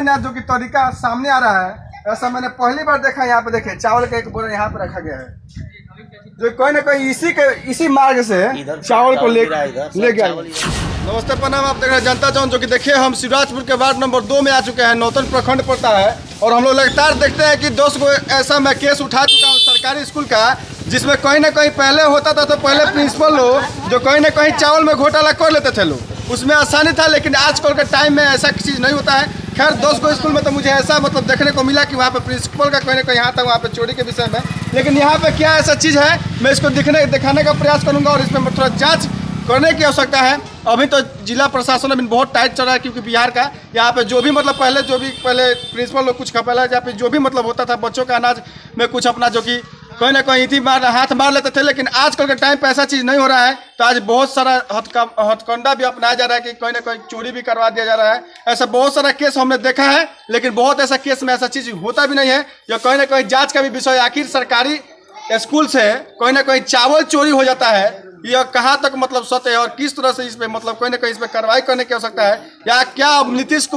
जो कि तरीका सामने आ रहा है, ऐसा मैंने पहली बार देखा। यहाँ पे देखे चावल का एक बोरा यहाँ पे रखा गया है, जो कोई ना कोई इसी मार्ग से चावल को ले गया। नमस्ते प्रणाम, आप देख रहे हैं जनता जौन, जो कि देखिए हम शिवराजपुर के वार्ड नंबर 2 में आ चुके हैं। नौतन प्रखंड पड़ता है और हम लोग लगातार देखते हैं कि 10 गो ऐसा मैं केस उठा चुका हूँ सरकारी स्कूल का, जिसमें कहीं ना कहीं पहले होता था तो पहले प्रिंसिपल लोग जो कहीं ना कहीं चावल में घोटाला कर लेते थे लोग, उसमें आसानी था। लेकिन आजकल के टाइम में ऐसा चीज़ नहीं होता है। खैर 10 गो स्कूल में तो मुझे ऐसा देखने को मिला कि वहाँ पे प्रिंसिपल का कहीं ना कहीं यहाँ तक वहाँ पे चोरी के विषय में। लेकिन यहाँ पे क्या ऐसा चीज़ है, मैं इसको दिखाने का प्रयास करूँगा और इसमें थोड़ा जाँच करने की आवश्यकता है। अभी तो जिला प्रशासन अभी बहुत टाइट चल रहा है, क्योंकि बिहार का यहाँ पे जो भी पहले प्रिंसिपल लोग कुछ खपला या फिर जो भी होता था, बच्चों का अनाज में कुछ अपना जो कि कहीं ना कहीं हाथ मार लेते थे। लेकिन आजकल के टाइम पे ऐसा चीज़ नहीं हो रहा है। तो आज बहुत सारा हथकंडा भी अपनाया जा रहा है कि कहीं ना कहीं चोरी भी करवा दिया जा रहा है। ऐसा बहुत सारा केस हमने देखा है, लेकिन बहुत ऐसा केस में ऐसा चीज़ होता भी नहीं है। या कहीं ना कहीं जांच का भी विषय, आखिर सरकारी स्कूल से कहीं ना कहीं चावल चोरी हो जाता है, यह कहाँ तक सत्य है और किस तरह से इस पे कहीं ना कहीं इस पे कार्रवाई करने की आवश्यकता है। या क्या नीतीश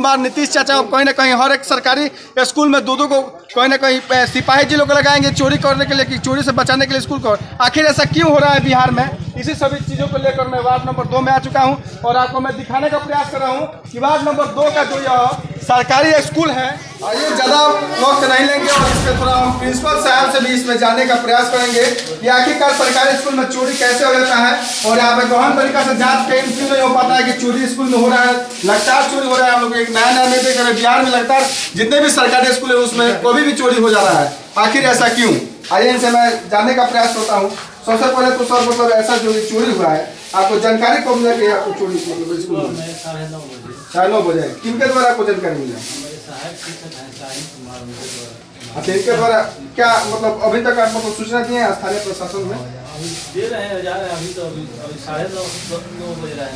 चाचा कहीं ना कहीं हर एक सरकारी स्कूल में दो को कहीं ना कहीं सिपाही जी लोग लगाएंगे चोरी करने के लिए, कि चोरी से बचाने के लिए स्कूल को? आखिर ऐसा क्यों हो रहा है बिहार में? इसी सभी चीज़ों को लेकर मैं वार्ड नंबर 2 में आ चुका हूं और आपको मैं दिखाने का प्रयास कर रहा हूं कि वार्ड नंबर 2 का जो यह सरकारी स्कूल है, ये ज़्यादा वक्त नहीं लेंगे और इस पर थोड़ा हम प्रिंसिपल साहब से भी इसमें जानने का प्रयास करेंगे कि आखिरकार सरकारी स्कूल में चोरी कैसे हो जाता है और यहाँ पे गहन तरीका से जाँच कहीं क्यों नहीं हो पाता है कि चोरी स्कूल में हो रहा है, लगातार चोरी हो रहा है। हम लोग एक नया नहीं देख रहे, बिहार में लगातार जितने भी सरकारी स्कूल है उसमें कभी भी चोरी हो जा रहा है। आखिर ऐसा क्यों? आइए इनसे मैं जानने का प्रयास करता हूँ। सबसे पहले तो सर ऐसा जो चोरी हुआ है, आपको जानकारी कब मिला कि आपको चोरी स्कूल में? 9:30 बजे। किनके द्वारा आपको जानकारी मिला? अच्छा, इनके द्वारा क्या अभी तक आप सूचना दिए हैं स्थानीय प्रशासन में? दे रहे हैं, जा रहे हैं। अभी 9:30 बज रहा है,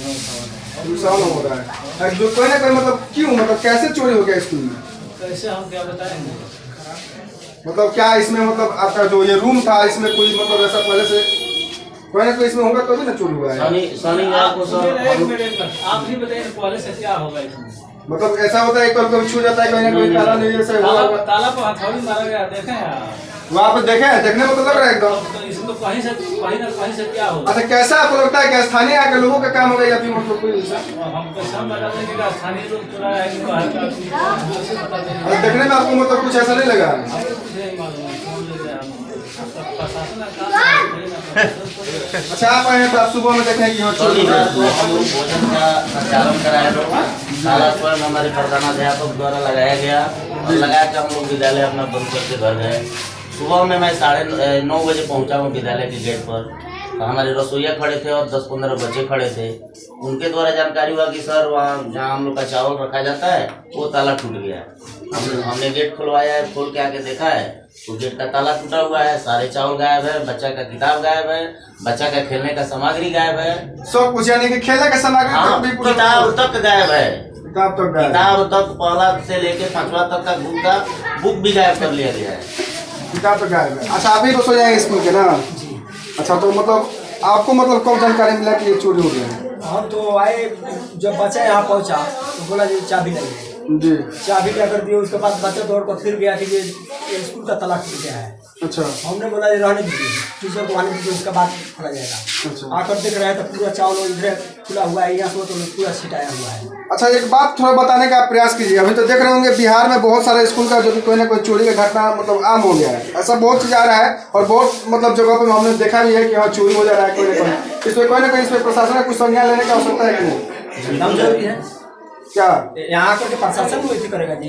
9:15 हो रहा है। जो कोई ना कोई क्यों कैसे चोरी हो गया स्कूल में? कैसे हम क्या बताएंगे? क्या इसमें आपका जो ये रूम था, इसमें कोई ऐसा पहले से कोई ना कोई इसमें होगा तभी ना चोरी हुआ है? आप भी बताइए पहले से क्या होगा इसमें? ऐसा होता है कभी छू जाता है, कहीं ना कोई ताला नहीं, ऐसा ताला पर हथौड़ी मारा गया, देखे हैं वहाँ पे? देखे हैं, देखने में तो लग रहा है एकदम। तो इसमें तो कहीं ना कहीं से क्या होगा? अच्छा, कैसा आपको लगता है कि स्थानीय आके लोगों का काम होगा या फिर कोई हम कैसा बता देंगे कि स्थानीय लोग चुरा है कि देखने में आपको कुछ ऐसा नहीं लगा? अच्छा, आप आए तो आप सुबह में देखें कि हम लोग भोजन का संचालन कराए लोग ताला स्वयं हमारे प्रधानाध्यापक द्वारा लगाया गया और लगा के हम लोग विद्यालय अपना बंद करके घर गए। सुबह में मैं 9:30 बजे पहुंचा हूँ विद्यालय के गेट पर। तो हमारे रसोईया खड़े थे और 10-15 बच्चे खड़े थे। उनके द्वारा जानकारी हुआ कि सर वहाँ जहाँ हम लोग का चावल रखा जाता है वो ताला टूट गया। हमने गेट खुलवाया है, खोल के आके देखा है तो गेट का ताला टूटा हुआ है, सारे चावल गायब है, बच्चा का किताब गायब है, बच्चा का खेलने का सामग्री गायब है, सब कुछ यानी कि खेलने का सामग्री किताब तक गायब है। किताब तक पहला से लेके 5वां तक का बुक का बुक भी गायब कर लिया गया है। किताब तो गायब है। अच्छा, आप ही रसोई जाएंगे स्कूल के ना? अच्छा, तो आपको कब जानकारी मिला कि ये चोरी हो गया? हम तो आए, जब बच्चा यहाँ पहुँचा तो बोला जी चाबी लगी जी, चाबी क्या कर दिए। उसके बाद बच्चा दौड़ कर फिर गया कि ये स्कूल का ताला टूट गया है। अच्छा, हमने बोला रहने दीजिए, टीचर को आने दीजिए, उसके बाद खोला जाएगा। अच्छा, आकर देख रहे हैं तो पूरा चावल इधर खुला हुआ है, यहाँ से तो पूरा छिटाया हुआ है। अच्छा, एक बात थोड़ा बताने का प्रयास कीजिए। अभी तो देख रहे होंगे बिहार में बहुत सारे स्कूल का जो कि कोई ना कोई चोरी का घटना आम हो गया है। ऐसा बहुत चीज़ आ रहा है और बहुत जगह पे हमने देखा भी है कि हाँ चोरी हो जा रहा है। कोई ना कोई इसमें प्रशासन ने कुछ संज्ञान लेने की आवश्यकता है कि नहीं? जरूरी है क्या यहाँ आकर के प्रशासन को इसी करेगा जी?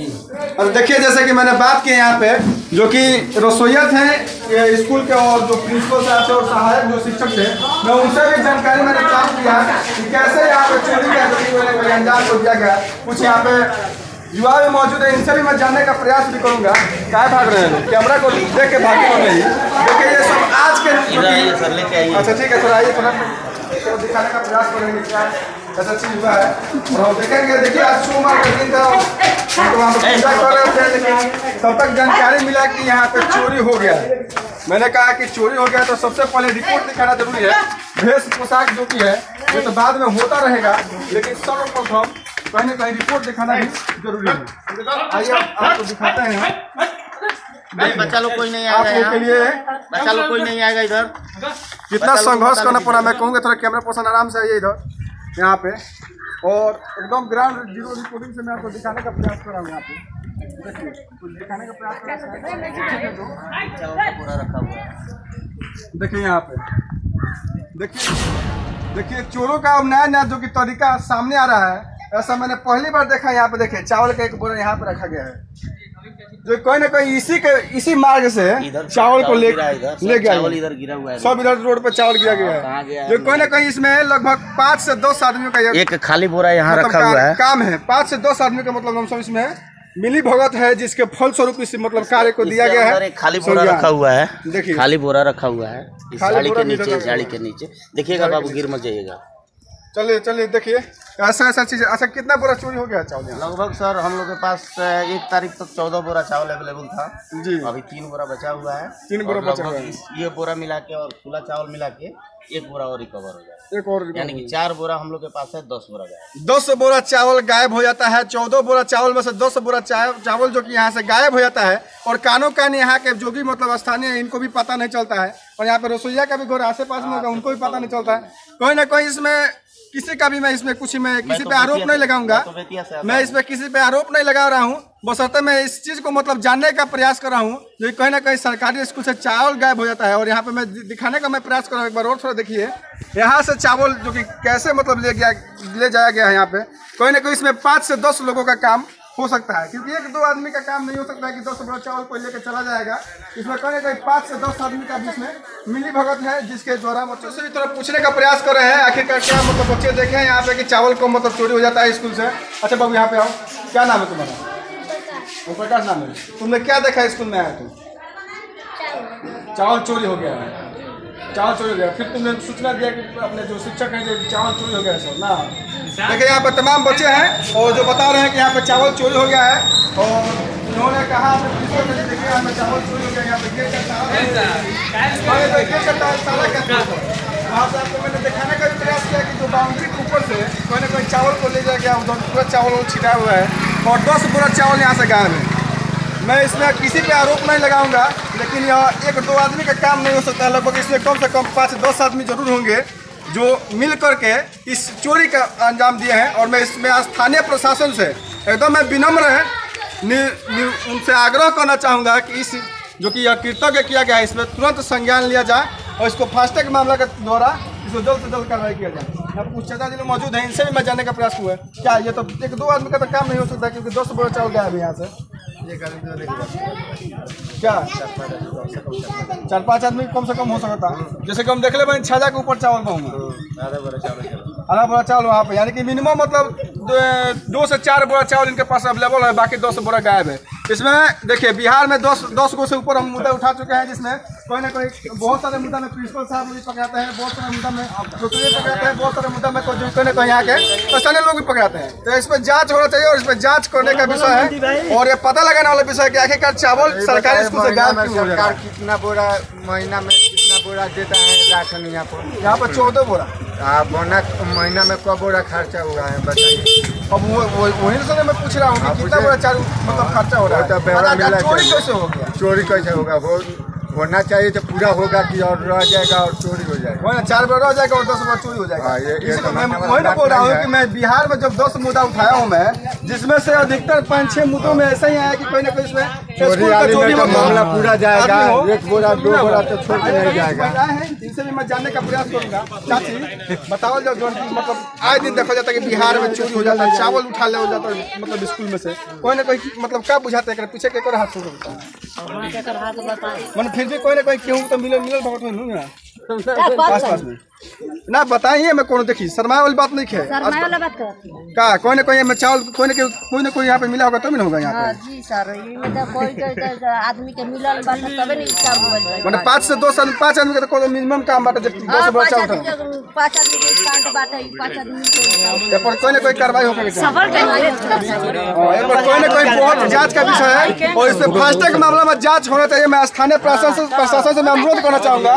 अब देखिए, जैसे कि मैंने बात की यहाँ पे जो कि रसोईया थे स्कूल के और जो प्रिंसिपल साहब थे और सहायक जो शिक्षक थे, मैं उनसे भी जानकारी मैंने प्राप्त किया कि कैसे यहाँ पे चोरी का अंजाम को दिया गया। कुछ यहाँ पे युवा भी मौजूद है, इनसे भी मैं जानने का प्रयास भी करूँगा। क्या भाग रहे हैं? कैमरा को देख के भागे नहीं। देखिए, ये सब आज के। अच्छा ठीक है, थोड़ा आइए, थोड़ा दिखाने का प्रयास करेंगे क्या ऐसा चीज हुआ है और हम देखेंगे। देखिए, आज सोमवार का दिन था, हम तो वहाँ पर पूजा कर रहे थे, लेकिन तब तक जानकारी मिला कि यहाँ पे चोरी हो गया। मैंने कहा कि चोरी हो गया तो सबसे पहले रिपोर्ट दिखाना जरूरी है। भेष पोशाक जो कि है ये तो बाद में होता रहेगा, लेकिन सर्वप्रथम कहीं ना कहीं रिपोर्ट दिखाना भी जरूरी है। आइए आपको दिखाते हैं। बच्चा लोग कोई नहीं आप आएगा लोग के लिए बच्चा लोग कोई नहीं आएगा इधर। कितना संघर्ष करना पड़ा, मैं कहूँगा थोड़ा कैमरा पर्सन आराम से आइए इधर यहाँ पे, और एकदम ग्राउंड जीरो रिपोर्टिंग से मैं आपको दिखाने का प्रयास कर रहा हूँ। यहाँ पे देखिए कुछ दिखाने का प्रयास कर रहा हूँ। पूरा रखा हुआ है। देखिए यहाँ पे देखिए चोरों का अब नया नया जो कि तरीका सामने आ रहा है, ऐसा मैंने पहली बार देखा। यहाँ पे देखिए चावल का एक बोरा यहाँ पे रखा गया है, जो कोई ना कोई इसी मार्ग से चावल को ले गया। चावल इधर गिरा हुआ है, सब इधर रोड पे चावल गिरा गया है। जो कोई ना कोई इसमें लगभग 5 से 10 आदमियों का एक खाली बोरा यहाँ मतलब रखा हुआ है। काम है। 5 से 10 आदमी का मतलब हम सब इसमें मिली भगत है, जिसके फल स्वरूप इस मतलब कार्य को दिया गया है। एक खाली बोरा रखा हुआ है, देखिए खाली बोरा रखा हुआ है इस खाली झाड़ी के नीचे देखिएगा बाबू, गिर मत जाइएगा। चलिए देखिए ऐसा चीज। अच्छा कितना बोरा चोरी हो गया चावल यहाँ? लगभग सर हम लोग के पास 1 तारीख तक 14 बोरा चावल अवेलेबल था जी। अभी 3 बोरा बचा हुआ है। 3 बोरा बचा हुआ है। ये बोरा मिला के और खुला चावल मिला के 1 बोरा और रिकवर हो जाए, एक और यानी कि 4 बोरा हम लोग के पास है। 10 बोरा गायब। 10 बोरा चावल गायब हो जाता है। 14 बोरा चावल में से 10 बोरा चावल जो कि यहाँ से गायब हो जाता है, और कानो कान यहाँ के जो भी मतलब स्थानीय है इनको भी पता नहीं चलता है, और यहाँ पे रसोईया का भी घर आसे पास में होगा, उनको भी पता नहीं चलता है। कोई ना कोई इसमें किसी का भी मैं इसमें कुछ किसी पे आरोप नहीं लगाऊंगा, मैं इसमें किसी पे आरोप नहीं लगा रहा हूँ, बशर्ते मैं इस चीज़ को मतलब जानने का प्रयास कर रहा हूँ। जो कहीं ना कहीं सरकारी स्कूल से चावल गायब हो जाता है, और यहाँ पे मैं दिखाने का मैं प्रयास कर रहा हूँ। एक बार और थोड़ा देखिए यहाँ से चावल जो कि कैसे मतलब ले जाया गया है। यहाँ पे कोई ना कोई इसमें 5 से 10 लोगों का काम हो सकता है, क्योंकि 1-2 आदमी का काम नहीं हो सकता है कि 10 बोरा चावल को लेकर चला जाएगा। इसमें कोई ना कोई 5 से 10 आदमी का बीच में मिली भगत है, जिसके द्वारा बच्चों से भी थोड़ा पूछने का प्रयास कर रहे हैं आखिरकार क्या मतलब बच्चे देखे हैं यहाँ पे कि चावल को मतलब चोरी हो जाता है स्कूल से। अच्छा बाबू यहाँ पे आओ, क्या नाम है तुम्हारा? प्रकाश नाम है। तुमने क्या देखा स्कूल में आया? तुम चावल चोरी हो गया है, चावल चोरी हो गया, फिर तुमने सूचना दिया कि अपने जो शिक्षक हैं जो चावल चोरी हो गया है सर ना। देखिए यहाँ पर तमाम बच्चे हैं और जो बता रहे हैं कि यहाँ पे चावल चोरी हो गया है, और उन्होंने कहा देखिए यहाँ पे चावल चोरी हो गया, यहाँ पे वहाँ से आपको मैंने दिखाने का भी प्रयास किया कि जो बाउंड्री के ऊपर से कोई ना कोई चावल को ले जाया गया, उधर पूरा चावल छिटा हुआ है, और 10 बोरा चावल यहाँ से गायब है। मैं इसमें किसी पे आरोप नहीं लगाऊंगा, लेकिन यह 1-2 आदमी का काम नहीं हो सकता है। लगभग इसमें कम से कम 5 से 10 आदमी जरूर होंगे जो मिल करके इस चोरी का अंजाम दिए हैं। और मैं इसमें स्थानीय प्रशासन से एकदम मैं विनम्र है उनसे आग्रह करना चाहूँगा कि इस जो कि यह कृतज्ञ किया गया है, इसमें तुरंत संज्ञान लिया जाए, और इसको फास्ट ट्रैक मामला के द्वारा इसको जल्द से जल्द कार्रवाई किया जाए। यहाँ पर कुछ चाचा जी लोग मौजूद हैं, इनसे भी मैं जानने का प्रयास हुआ है। क्या ये तो 1-2 आदमी का तो काम नहीं हो सकता, क्योंकि 10 बोरा चावल गायब है यहाँ से। क्या 4-5 आदमी कम से कम हो सकता है। जैसे कि हम देख ले भाई छाजा के ऊपर चावल पाऊंगा, आधा बोरा चावल वहाँ पे, यानी कि मिनिमम मतलब 2 से 4 बोरा चावल इनके पास अवेलेबल है, बाकी 10 बोरा गायब है। इसमें देखिए बिहार में 10 गो से ऊपर हम मुद्दा उठा चुके हैं, जिसमें कोई ना कोई बहुत सारे मुद्दा में प्रिंसिपल साहब भी पकड़ाते हैं, बहुत सारे मुद्दा में पकड़ाते हैं, बहुत सारे मुद्दा में कोई ना कोई यहाँ के स्थानीय लोग भी पकड़ाते हैं। तो इस पर जाँच होना चाहिए, और इस पर जाँच करने का विषय है, और ये पता लगाने वाला विषय है कि आखिरकार चावल सरकारी स्कूल से गायब क्यों हो रहा है। कितना बोरा महीना में कितना बोरा देता है राशन यहाँ पर 14 बोरा। बोना महीना में कब बोरा खर्चा हुआ है बताइए। अब वही से मैं पूछ रहा हूँ कि कितना बोरा चावल मतलब खर्चा हो रहा है। चोरी कैसे हो गया? चोरी कैसे होगा? होना चाहिए तो पूरा होगा कि और रह जाएगा और चोरी हो जाएगा। 4 बोरा रह जाएगा और 10 बोरा चोरी हो जाएगा। मैं वही तो बोल रहा हूँ कि मैं बिहार में जब 10 मुद्दा उठाया हूँ मैं, जिसमें से अधिकतर 5-6 मुद्दों में ऐसा ही आया कि कोई ना कोई इसमें चोरी मामला पूरा जाएगा। 1 बोरा 2 बोरा तो छोड़ के नहीं जाएगा। इनसे भी मैं जानने का प्रयास करूंगा। चाची बताओ जो मतलब आए दिन देखा जाता है कि बिहार में चोरी हो जाता है, चावल उठा ले हो जाता है मतलब स्कूल में से, कोई ना कोई मतलब क्या बुझाते हैं पीछे के हाथ मैंने फिर भी कोई ना कोई क्यों तो मिलल भगत में आस पास में ना बताइए। मैं कौन देखी शर्मा वाली बात नहीं है का कोई ना कोई चावल कोई ना कोई यहाँ पे मिला होगा तभी ना होगा यहाँ पे। जी सर कोई आदमी के मिलल तबे नहीं मैंने 5 से 2 साल 5 आदमी का तो मिनिमम काम बाटे जब 10 बोरा चावल 5 आदमी के कांट बाटे 5 आदमी पर कोई ना कोई कार्रवाई होकर कोई ना कोई बहुत जांच का विषय है, और इसमें फास्ट ट्रैक मामला में जांच होना चाहिए। मैं स्थानीय प्रशासन से मैं अनुरोध करना चाहूँगा,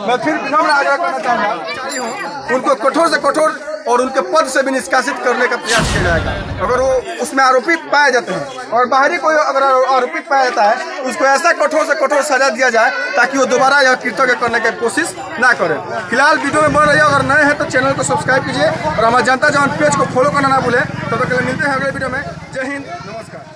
मैं फिर विनम्र आग्रह करना चाहूँगा कर्मचारी हों उनको कठोर से कठोर और उनके पद से भी निष्कासित करने का प्रयास किया जाएगा। अगर वो उसमें आरोपित पाए जाते हैं और बाहरी कोई अगर आरोपित पाया जाता है उसको ऐसा कठोर से कठोर सजा दिया जाए ताकि वो दोबारा यह कृत्य करने की कोशिश ना करें। फिलहाल वीडियो में बन रही है, अगर नए हैं तो चैनल को सब्सक्राइब कीजिए और हमारे जनता जवान पेज को फॉलो करना ना भूलें। तब तक के लिए मिलते हैं अगले वीडियो में। जय हिंद, नमस्कार।